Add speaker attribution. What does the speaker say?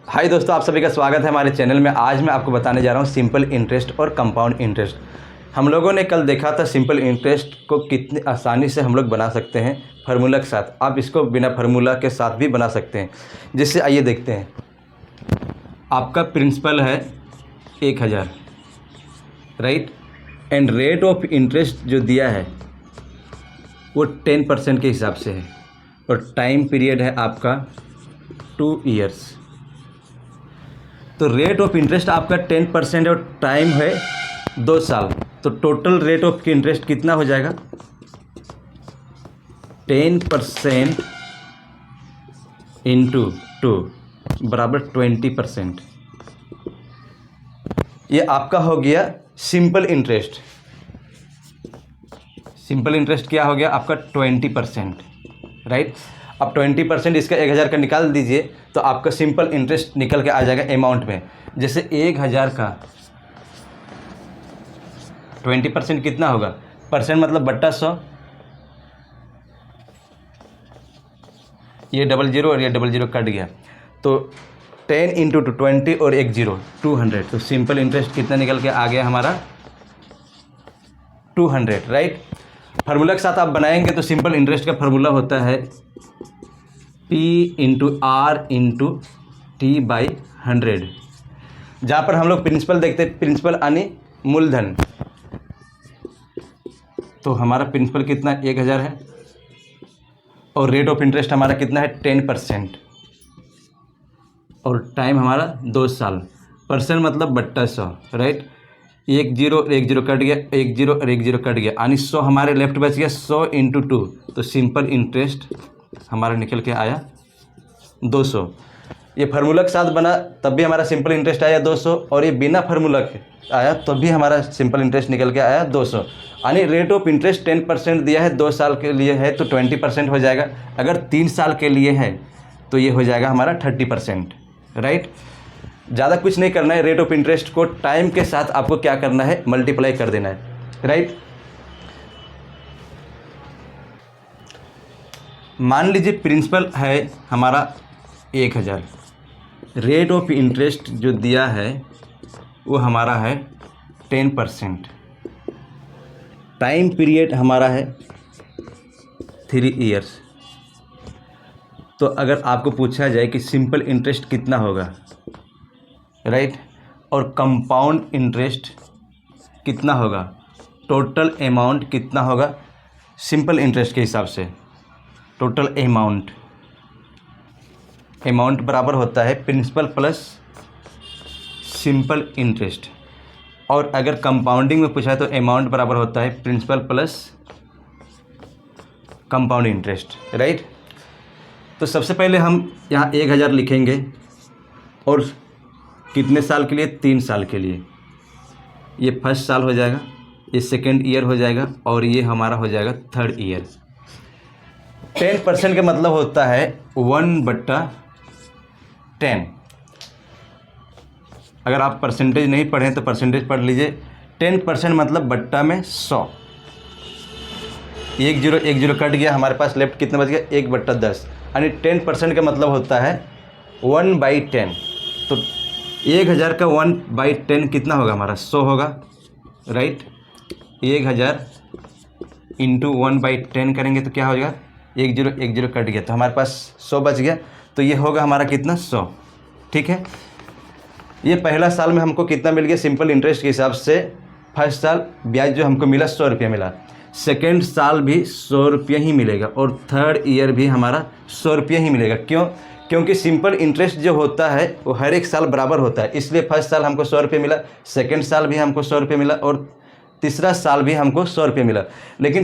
Speaker 1: हाय दोस्तों, आप सभी का स्वागत है हमारे चैनल में। आज मैं आपको बताने जा रहा हूँ सिंपल इंटरेस्ट और कंपाउंड इंटरेस्ट। हम लोगों ने कल देखा था सिंपल इंटरेस्ट को कितनी आसानी से हम लोग बना सकते हैं फार्मूला के साथ। आप इसको बिना फार्मूला के साथ भी बना सकते हैं। जिससे आइए देखते हैं। आपका प्रिंसिपल है 1000, right, and rate of interest जो दिया है वो 10% के हिसाब से है और टाइम पीरियड है आपका 2 ईयर्स। तो रेट ऑफ इंटरेस्ट आपका 10% और टाइम है 2 साल। तो टोटल रेट ऑफ इंटरेस्ट कितना हो जाएगा? 10% इंटू 2 बराबर 20%। ये आपका हो गया सिंपल इंटरेस्ट। सिंपल इंटरेस्ट क्या हो गया आपका? 20%, राइट। अब 20% इसका 1000 का निकाल दीजिए तो आपका सिंपल इंटरेस्ट निकल के आ जाएगा अमाउंट में। जैसे 1000 का 20% कितना होगा? परसेंट मतलब बट्टा 100। ये 00 और ये 00 कट गया तो 10 इंटू 20 और 10 200। तो सिंपल इंटरेस्ट कितना निकल के आ गया हमारा? 200, राइट। फार्मूला के साथ आप बनाएंगे तो सिंपल इंटरेस्ट का फार्मूला होता है P into R into T by 100। जहाँ पर हम लोग प्रिंसिपल देखते हैं, प्रिंसिपल यानी मूलधन। तो हमारा प्रिंसिपल कितना? 1000 है और रेट ऑफ इंटरेस्ट हमारा कितना है? 10% और टाइम हमारा 2 साल। परसेंट मतलब बट्टा 100, राइट। 10 और 10 कट गया, 10 और 10 कट गया, यानी 100 हमारे लेफ्ट बच गया। 100 इंटू 2 तो सिंपल इंटरेस्ट हमारा निकल के आया 200। ये फार्मूला के साथ बना तब भी हमारा सिंपल इंटरेस्ट आया 200 और ये बिना फार्मूला के आया तब भी हमारा सिंपल इंटरेस्ट निकल के आया 200। यानी रेट ऑफ इंटरेस्ट 10% दिया है, 2 साल के लिए है तो 20% हो जाएगा। अगर 3 साल के लिए है तो ये हो जाएगा हमारा 30%, राइट। ज़्यादा कुछ नहीं करना है। रेट ऑफ इंटरेस्ट को टाइम के साथ आपको क्या करना है? मल्टीप्लाई कर देना है, राइट। मान लीजिए प्रिंसिपल है हमारा 1000, रेट ऑफ इंटरेस्ट जो दिया है वो हमारा है 10%, टाइम पीरियड हमारा है 3 ईयर्स। तो अगर आपको पूछा जाए कि सिंपल इंटरेस्ट कितना होगा, राइट, और कंपाउंड इंटरेस्ट कितना होगा, टोटल अमाउंट कितना होगा सिंपल इंटरेस्ट के हिसाब से? टोटल अमाउंट बराबर होता है प्रिंसिपल प्लस सिंपल इंटरेस्ट। और अगर कंपाउंडिंग में पूछा है तो अमाउंट बराबर होता है principal plus compound interest, right. तो सबसे पहले हम यहाँ 1000 लिखेंगे और कितने साल के लिए? 3 साल के लिए। ये फर्स्ट साल हो जाएगा, ये सेकेंड ईयर हो जाएगा और ये हमारा हो जाएगा 3rd ईयर। 10% का मतलब होता है 1/10। अगर आप परसेंटेज नहीं पढ़ें तो परसेंटेज पढ़ लीजिए। 10% मतलब बट्टा में 100। 10 कट गया, हमारे पास लेफ्ट कितना बच गया? 1/10। यानी 10% का मतलब होता है 1/10। तो 1000 का 1/10 कितना होगा हमारा? 100 होगा, राइट। 1000 इंटू 1/10 करेंगे तो क्या हो जाएगा? 10 कट गया तो हमारे पास 100 बच गया। तो ये होगा हमारा कितना? 100, ठीक है। ये पहला साल में हमको कितना मिल गया सिंपल इंटरेस्ट के हिसाब से? फर्स्ट साल ब्याज जो हमको मिला 100 रुपया मिला। सेकेंड साल भी 100 रुपया ही मिलेगा और 3rd ईयर भी हमारा 100 रुपया ही मिलेगा। क्यों? क्योंकि सिंपल इंटरेस्ट जो होता है वो हर एक साल बराबर होता है। इसलिए फर्स्ट साल हमको 100 रुपये मिला, सेकेंड साल भी हमको 100 रुपये मिला और तीसरा साल भी हमको 100 रुपये मिला। लेकिन